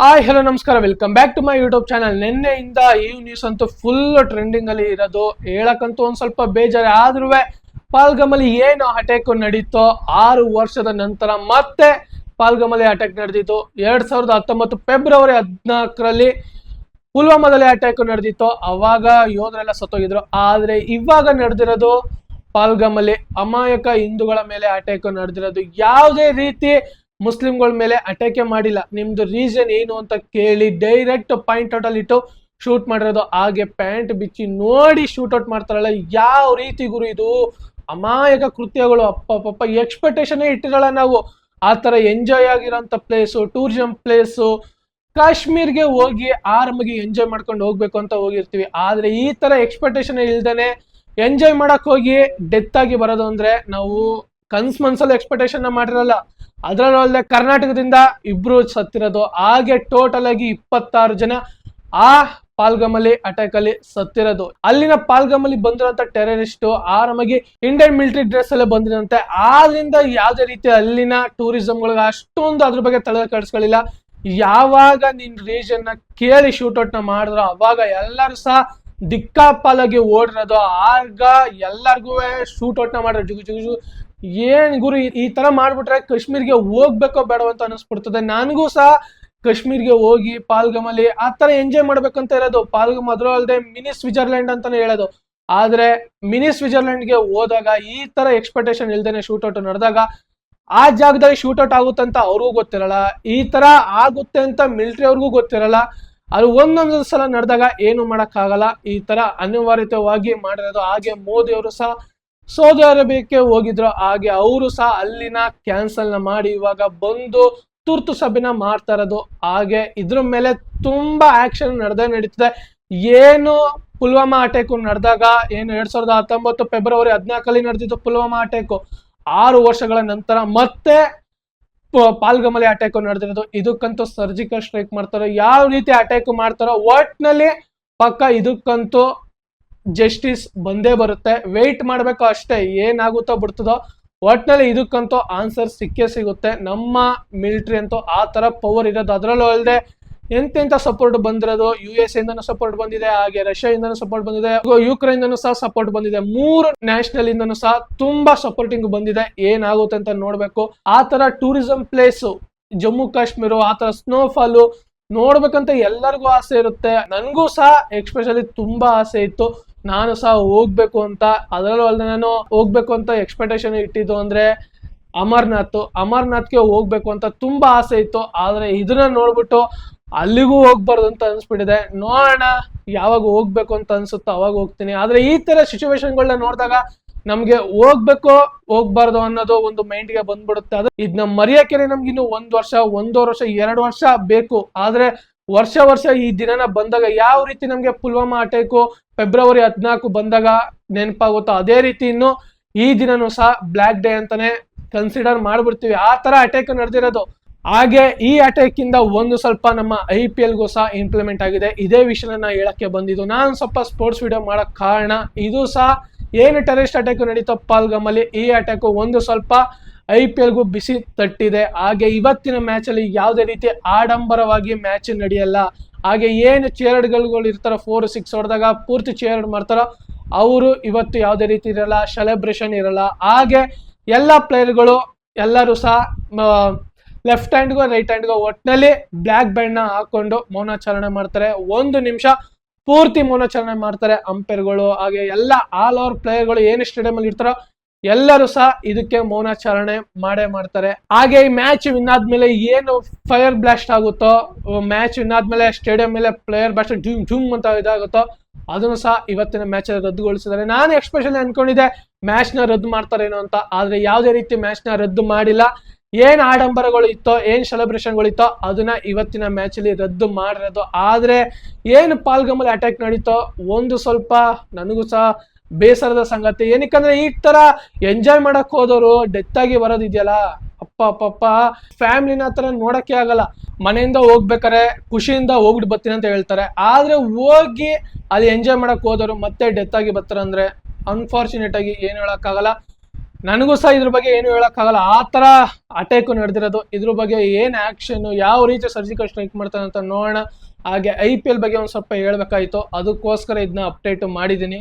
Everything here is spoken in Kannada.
ಹಾಯ್ ಹಲೋ ನಮಸ್ಕಾರ, welcome back to my YouTube channel. ನಿನ್ನೆಯಿಂದ ಈ ನ್ಯೂಸ್ ಅಂತೂ ಫುಲ್ ಟ್ರೆಂಡಿಂಗ್ ಅಲ್ಲಿ ಇರೋದು. ಹೇಳಕ್ಕಂತೂ ಒಂದ್ ಸ್ವಲ್ಪ ಬೇಜಾರು. ಆದ್ರೂ ಪಾಲ್ಗಮಲ್ಲಿ ಏನು ಅಟ್ಯಾಕ್ ನಡೀತೋ 6 ವರ್ಷದ ನಂತರ ಮತ್ತೆ ಪಾಲ್ಗಮಲ್ಲಿ ಅಟ್ಯಾಕ್ ನಡೆದಿತ್ತು. 2019 ಫೆಬ್ರವರಿ 14ರಲ್ಲಿ ಪುಲ್ವಾಮಾದಲ್ಲಿ ಅಟ್ಯಾಕ್ ನಡೆದಿತ್ತು. ಅವಾಗ ಯೋಧರೆಲ್ಲ ಸತ್ತೋಗಿದ್ರು. ಆದ್ರೆ ಇವಾಗ ನಡೆದಿರೋದು ಪಾಲ್ಗಮಲ್ಲಿ ಅಮಾಯಕ ಹಿಂದೂಗಳ ಮೇಲೆ ಅಟ್ಯಾಕ್ ನಡೆದಿರೋದು. ಯಾವುದೇ ರೀತಿ ಮುಸ್ಲಿಂಗಳ ಮೇಲೆ ಅಟ್ಯಾಕ್ ಮಾಡಿಲ್ಲ. ನಿಮ್ದು ರೀಸನ್ ಏನು ಅಂತ ಕೇಳಿ ಡೈರೆಕ್ಟ್ ಪಾಯಿಂಟ್ ಔಟ್ ಅಲ್ಲಿ ಇಟ್ಟು ಶೂಟ್ ಮಾಡಿರೋದು. ಹಾಗೆ ಪ್ಯಾಂಟ್ ಬಿಚ್ಚಿ ನೋಡಿ ಶೂಟ್ ಔಟ್ ಮಾಡ್ತಾರಲ್ಲ, ಯಾವ ರೀತಿ ಗುರು ಇದು ಅಮಾಯಕ ಕೃತ್ಯಗಳು. ಅಪ್ಪ ಎಕ್ಸ್ಪೆಕ್ಟೇಷನ್ ಇಟ್ಟಿರಲ್ಲ ನಾವು. ಆ ತರ ಎಂಜಾಯ್ ಆಗಿರೋಂಥ ಪ್ಲೇಸು, ಟೂರಿಸಂ ಪ್ಲೇಸು, ಕಾಶ್ಮೀರ್ಗೆ ಹೋಗಿ ಆರಾಮಾಗಿ ಎಂಜಾಯ್ ಮಾಡ್ಕೊಂಡು ಹೋಗ್ಬೇಕು ಅಂತ ಹೋಗಿರ್ತೀವಿ. ಆದ್ರೆ ಈ ತರ ಎಕ್ಸ್ಪೆಕ್ಟೇಷನ್ ಇಲ್ದೇನೆ ಎಂಜಾಯ್ ಮಾಡಕ್ ಹೋಗಿ ಡೆತ್ ಆಗಿ ಬರೋದು ಅಂದ್ರೆ ನಾವು ಮನ್ಸಲ್ಲಿ ಎಕ್ಸ್ಪೆಕ್ಟೇಷನ್ ಮಾಡಿರಲ್ಲ. ಅದರಲ್ಲದೆ ಕರ್ನಾಟಕದಿಂದ 2 ಸತ್ತಿರೋದು. ಹಾಗೆ ಟೋಟಲ್ ಆಗಿ 26 ಜನ ಆ ಪಾಲ್ಗಮಲ್ಲಿ ಅಟ್ಯಾಕ್ ಅಲ್ಲಿ ಸತ್ತಿರೋದು. ಅಲ್ಲಿನ ಪಾಲ್ಗಮಲ್ಲಿ ಬಂದಿರೋಂಥ ಟೆರರಿಸ್ಟ್ ಆರಾಮಾಗಿ ಇಂಡಿಯನ್ ಮಿಲಿಟರಿ ಡ್ರೆಸ್ ಅಲ್ಲೇ ಬಂದಿರಂತೆ. ಆದ್ರಿಂದ ಯಾವ್ದೇ ರೀತಿ ಅಲ್ಲಿನ ಟೂರಿಸಂಗಳಿಗೆ ಅಷ್ಟೊಂದು ಅದ್ರ ಬಗ್ಗೆ ತಲೆ ಕೆಡಿಸ್ಕೊಳ್ಳಿಲ್ಲ. ಯಾವಾಗ ನಿನ್ ರೀಜನ್ ನ ಕೇಳಿ ಶೂಟ್ಔಟ್ ನ ಮಾಡಿದ್ರು ಅವಾಗ ಎಲ್ಲರೂ ಸಹ ದಿಕ್ಕಾಪಾಲಾಗಿ ಓಡಿರೋದು. ಆಗ ಎಲ್ಲರಿಗೂ ಶೂಟ್ಔಟ್ ನ ಮಾಡಿದ್ರು. ಜುಗು ಜುಗು ಏನ್ ಗುರು ಈ ತರ ಮಾಡ್ಬಿಟ್ರೆ ಕಾಶ್ಮೀರ್ಗೆ ಹೋಗ್ಬೇಕೋ ಬೇಡೋ ಅಂತ ಅನಿಸ್ಬಿಡ್ತದೆ. ನನಗೂ ಸಹ ಕಾಶ್ಮೀರ್ಗೆ ಹೋಗಿ ಪಾಲ್ಗಮಲ್ಲಿ ಆ ತರ ಎಂಜಾಯ್ ಮಾಡ್ಬೇಕಂತ ಇರೋದು. ಪಾಲ್ಗಮ್ ಅದ್ರ ಅಲ್ಲದೆ ಮಿನಿ ಸ್ವಿಟ್ಜರ್ಲೆಂಡ್ ಅಂತಾನೆ ಹೇಳೋದು. ಆದ್ರೆ ಮಿನಿ ಸ್ವಿಟ್ಜರ್ಲೆಂಡ್ಗೆ ಹೋದಾಗ ಈ ತರ ಎಕ್ಸ್ಪೆಕ್ಟೇಷನ್ ಇಲ್ದೇನೆ ಶೂಟ್ಔಟ್ ನಡೆದಾಗ ಆ ಜಾಗದಲ್ಲಿ ಶೂಟ್ಔಟ್ ಆಗುತ್ತಂತ ಅವ್ರಿಗೂ ಗೊತ್ತಿರಲ್ಲ, ಈ ತರ ಆಗುತ್ತೆ ಅಂತ ಮಿಲಿಟರಿ ಅವ್ರಿಗೂ ಗೊತ್ತಿರಲ್ಲ. ಅದು ಒಂದೊಂದು ಸಲ ನಡೆದಾಗ ಏನು ಮಾಡಕ್ ಆಗಲ್ಲ. ಈ ತರ ಅನಿವಾರ್ಯತೆವಾಗಿ ಮಾಡಿರೋದು. ಹಾಗೆ ಮೋದಿ ಅವರು ಸಹ ಸೌದಿ ಅರೇಬಿಯಾಕ್ಕೆ ಹೋಗಿದ್ರು. ಹಾಗೆ ಅವರು ಸಹ ಅಲ್ಲಿನ ಕ್ಯಾನ್ಸಲ್ ನ ಮಾಡಿ ಇವಾಗ ಬಂದು ತುರ್ತು ಸಭೆನ ಮಾಡ್ತಾ ಇರೋದು. ಹಾಗೆ ಇದ್ರ ಮೇಲೆ ತುಂಬಾ ಆಕ್ಷನ್ ನಡೀತದೆ. ಏನು ಪುಲ್ವಾಮಾ ಅಟ್ಯಾಕ್ ನಡೆದಾಗ ಏನು 2019 ಫೆಬ್ರವರಿ 14ರಲ್ಲಿ ನಡೆದಿತ್ತು ಪುಲ್ವಾಮಾ ಅಟ್ಯಾಕ್. 6 ವರ್ಷಗಳ ನಂತರ ಮತ್ತೆ ಪಾಲ್ಗಮಲ್ಲಿ ಅಟ್ಯಾಕ್ ನಡೆದಿರೋದು. ಇದಕ್ಕಂತೂ ಸರ್ಜಿಕಲ್ ಸ್ಟ್ರೈಕ್ ಮಾಡ್ತಾರೋ, ಯಾವ ರೀತಿ ಅಟ್ಯಾಕ್ ಮಾಡ್ತಾರೋ ಒಟ್ನಲ್ಲಿ ಪಕ್ಕ ಇದಕ್ಕಂತೂ ಜಸ್ಟಿಸ್ ಬಂದೇ ಬರುತ್ತೆ. ವೆಯ್ಟ್ ಮಾಡ್ಬೇಕು ಅಷ್ಟೇ, ಏನಾಗುತ್ತೋ ಬಿಡ್ತದೋ. ಒಟ್ನಲ್ಲಿ ಇದಕ್ಕಂತೂ ಆನ್ಸರ್ ಸಿಕ್ಕೇ ಸಿಗುತ್ತೆ. ನಮ್ಮ ಮಿಲಿಟರಿ ಅಂತೂ ಆ ತರ ಪವರ್ ಇರೋದು. ಅದರಲ್ಲೂ ಅಲ್ಲದೆ ಎಂತೆಂತ ಸಪೋರ್ಟ್ ಬಂದಿರೋದು. US ಇಂದನೂ ಸಪೋರ್ಟ್ ಬಂದಿದೆ, ಹಾಗೆ ರಷ್ಯಾ ಇಂದನೂ ಸಪೋರ್ಟ್ ಬಂದಿದೆ, ಯುಕ್ರೇನ್ ಇಂದನೂ ಸಹ ಸಪೋರ್ಟ್ ಬಂದಿದೆ. 3 ನ್ಯಾಷನಲ್ ಇಂದನೂ ಸಹ ತುಂಬಾ ಸಪೋರ್ಟಿಂಗ್ ಬಂದಿದೆ. ಏನಾಗುತ್ತೆ ಅಂತ ನೋಡ್ಬೇಕು. ಆ ತರ ಟೂರಿಸಂ ಪ್ಲೇಸ್ ಜಮ್ಮು ಕಾಶ್ಮೀರ, ಆ ತರ ಸ್ನೋಫಾಲು ನೋಡ್ಬೇಕಂತ ಎಲ್ಲರಿಗೂ ಆಸೆ ಇರುತ್ತೆ. ನನ್ಗೂ ಸಹ ಎಕ್ಸ್ಪೆಷಲಿ ತುಂಬಾ ಆಸೆ ಇತ್ತು, ನಾನು ಸಹ ಹೋಗ್ಬೇಕು ಅಂತ. ಅದರಲ್ಲೂ ಅಲ್ಲದೆ ನಾನು ಹೋಗ್ಬೇಕು ಅಂತ ಎಕ್ಸ್ಪೆಕ್ಟೇಷನ್ ಇಟ್ಟಿದ್ದು ಅಂದ್ರೆ ಅಮರ್ನಾಥ್ಗೆ ಹೋಗ್ಬೇಕು ಅಂತ ತುಂಬಾ ಆಸೆ ಇತ್ತು. ಆದ್ರೆ ಇದನ್ನ ನೋಡ್ಬಿಟ್ಟು ಅಲ್ಲಿಗೂ ಹೋಗ್ಬಾರ್ದು ಅಂತ ಅನ್ಸ್ಬಿಟ್ಟಿದೆ. ನೋಡೋಣ ಯಾವಾಗ ಹೋಗ್ಬೇಕು ಅಂತ ಅನ್ಸುತ್ತೋ ಅವಾಗ ಹೋಗ್ತೀನಿ. ಆದ್ರೆ ಈ ತರ ಸಿಚುವೇಶನ್ಗಳನ್ನ ನೋಡಿದಾಗ ನಮ್ಗೆ ಹೋಗ್ಬೇಕು ಹೋಗ್ಬಾರ್ದು ಅನ್ನೋದು ಒಂದು ಮೈಂಡ್ಗೆ ಬಂದ್ಬಿಡುತ್ತೆ. ಅದು ಇದನ್ನ ಮರೆಯಕ್ಕೆ ನಮ್ಗೆ ಇನ್ನು 1 ವರ್ಷ, 1.5 ವರ್ಷ, 2 ವರ್ಷ ಬೇಕು. ಆದ್ರೆ ವರ್ಷ ಈ ದಿನನ ಬಂದಾಗ ಯಾವ ರೀತಿ ನಮ್ಗೆ ಪುಲ್ವಾಮಾ ಅಟ್ಯಾಕ್ ಫೆಬ್ರವರಿ 14 ಬಂದಾಗ ನೆನಪಾಗುತ್ತೋ ಅದೇ ರೀತಿ ಇನ್ನು ಈ ದಿನನೂ ಸಹ ಬ್ಲ್ಯಾಕ್ ಡೇ ಅಂತಾನೆ ಕನ್ಸಿಡರ್ ಮಾಡ್ಬಿಡ್ತೀವಿ. ಆ ತರ ಅಟ್ಯಾಕ್ ನಡೆದಿರೋದು. ಹಾಗೆ ಈ ಅಟ್ಯಾಕ್ ಇಂದ ಒಂದು ಸ್ವಲ್ಪ ನಮ್ಮ IPLಗೂ ಸಹ ಇಂಪ್ಲಿಮೆಂಟ್ ಆಗಿದೆ. ಇದೇ ವಿಷಯನ ಹೇಳಕ್ಕೆ ಬಂದಿದ್ದು. ನಾನು ಸ್ವಲ್ಪ ಸ್ಪೋರ್ಟ್ಸ್ ವಿಡಿಯೋ ಮಾಡಕ್ ಕಾರಣ ಇದು ಸಹ ಏನು ಟೆರರಿಸ್ಟ್ ಅಟ್ಯಾಕ್ ನಡೀತೋ ಪಾಲ್ಗಮಲ್ಲಿ, ಈ ಅಟ್ಯಾಕ್ ಒಂದು ಸ್ವಲ್ಪ IPLಗೂ ಬಿಸಿ ತಟ್ಟಿದೆ. ಹಾಗೆ ಇವತ್ತಿನ ಮ್ಯಾಚ್ ಅಲ್ಲಿ ಯಾವುದೇ ರೀತಿ ಆಡಂಬರವಾಗಿ ಮ್ಯಾಚ್ ನಡೆಯಲ್ಲ. ಹಾಗೆ ಏನು ಚೇರ್ಡ್ಗಳು ಇರ್ತಾರೋ 4-6 ಹೊಡೆದಾಗ ಪೂರ್ತಿ ಚೇರ್ಡ್ ಮಾಡ್ತಾರೋ ಅವರು ಇವತ್ತು ಯಾವುದೇ ರೀತಿ ಇರಲ್ಲ, ಸೆಲೆಬ್ರೇಷನ್ ಇರಲ್ಲ. ಹಾಗೆ ಎಲ್ಲ ಪ್ಲೇಯರ್ಗಳು ಎಲ್ಲರೂ ಸಹ ಲೆಫ್ಟ್ ಹ್ಯಾಂಡ್ಗೋ ರೈಟ್ ಹ್ಯಾಂಡ್ಗೋ ಒಟ್ಟಿನಲ್ಲಿ ಬ್ಲ್ಯಾಕ್ ಬ್ಯಾಂಡ್ ನ ಹಾಕೊಂಡು ಮೌನಾಚರಣೆ ಮಾಡ್ತಾರೆ. 1 ನಿಮಿಷ ಪೂರ್ತಿ ಮೌನಾಚರಣೆ ಮಾಡ್ತಾರೆ ಅಂಪೈರ್ಗಳು. ಹಾಗೆ ಎಲ್ಲ ಆಲ್ ಓವರ್ ಪ್ಲೇಯರ್ಗಳು ಏನು ಸ್ಟೇಡಿಯಂ ಅಲ್ಲಿ ಇರ್ತಾರೋ ಎಲ್ಲರೂ ಸಹ ಇದಕ್ಕೆ ಮೌನಾಚರಣೆ ಮಾಡ್ತಾರೆ. ಹಾಗೆ ಈ ಮ್ಯಾಚ್ ವಿನ್ ಆದ್ಮೇಲೆ ಏನು ಫೈರ್ ಬ್ಲಾಸ್ಟ್ ಆಗುತ್ತೋ, ಮ್ಯಾಚ್ ವಿನ್ ಆದ್ಮೇಲೆ ಸ್ಟೇಡಿಯಂ ಮೇಲೆ ಪ್ಲೇಯರ್ ಬ್ಲಾಸ್ಟ್ ಜೂಮ್ ಅಂತ ಇದಾಗುತ್ತೋ ಅದನ್ನು ಸಹ ಇವತ್ತಿನ ಮ್ಯಾಚ್ ಅಲ್ಲಿ ರದ್ದುಗೊಳಿಸಿದ್ದಾರೆ. ನಾನು ಎಕ್ಸ್ಪೆಷಲಿ ಅನ್ಕೊಂಡಿದ್ದೆ ಮ್ಯಾಚ್ ನ ರದ್ದು ಮಾಡ್ತಾರೇನೋ ಅಂತ. ಆದ್ರೆ ಯಾವುದೇ ರೀತಿ ಮ್ಯಾಚ್ ನ ರದ್ದು ಮಾಡಿಲ್ಲ. ಏನ್ ಆಡಂಬರಗಳು ಇತ್ತೋ, ಏನ್ ಸೆಲೆಬ್ರೇಷನ್ಗಳು ಇತ್ತೋ ಅದನ್ನ ಇವತ್ತಿನ ಮ್ಯಾಚ್ ಅಲ್ಲಿ ರದ್ದು ಮಾಡಿರೋದು. ಆದ್ರೆ ಏನು ಪಾಲ್ಗಮಲ್ಲಿ ಅಟ್ಯಾಕ್ ನಡೀತೋ ಒಂದು ಸ್ವಲ್ಪ ನನಗೂ ಸಹ ಬೇಸರದ ಸಂಗತಿ. ಏನಕ್ಕಂದ್ರೆ ಈ ತರ ಎಂಜಾಯ್ ಮಾಡಕ್ ಹೋದವರು ಡೆತ್ ಆಗಿ ಬರೋದಿದೆಯಲ್ಲ, ಅಪ್ಪ ಫ್ಯಾಮಿಲಿನ ತರ ನೋಡಕ್ಕೆ ಆಗಲ್ಲ. ಮನೆಯಿಂದ ಹೋಗ್ಬೇಕಾರೆ ಖುಷಿಯಿಂದ ಹೋಗ್ಬಿಟ್ಟು ಬರ್ತೀನಿ ಅಂತ ಹೇಳ್ತಾರೆ. ಆದ್ರೆ ಹೋಗಿ ಅಲ್ಲಿ ಎಂಜಾಯ್ ಮಾಡಕ್ ಹೋದವರು ಮತ್ತೆ ಡೆತ್ ಆಗಿ ಬರ್ತಾರೆ ಅಂದ್ರೆ ಅನ್ಫಾರ್ಚುನೇಟ್ ಆಗಿ ಏನ್ ಹೇಳಕ್ ಆಗಲ್ಲ. ನನಗೂ ಸಹ ಇದ್ರ ಬಗ್ಗೆ ಏನು ಹೇಳಕ್ಕಾಗಲ್ಲ, ಆ ತರ ಅಟ್ಯಾಕ್ ನಡೆದಿರೋದು. ಇದ್ರ ಬಗ್ಗೆ ಏನ್ ಆಕ್ಷನ್, ಯಾವ ರೀತಿ ಸರ್ಜಿಕಲ್ ಸ್ಟ್ರೈಕ್ ಮಾಡ್ತಾನೆ ಅಂತ ನೋಡೋಣ. ಹಾಗೆ IPL ಬಗ್ಗೆ ಒಂದ್ ಸ್ವಲ್ಪ ಹೇಳ್ಬೇಕಾಯ್ತು, ಅದಕ್ಕೋಸ್ಕರ ಇದನ್ನ ಅಪ್ಡೇಟ್ ಮಾಡಿದೀನಿ.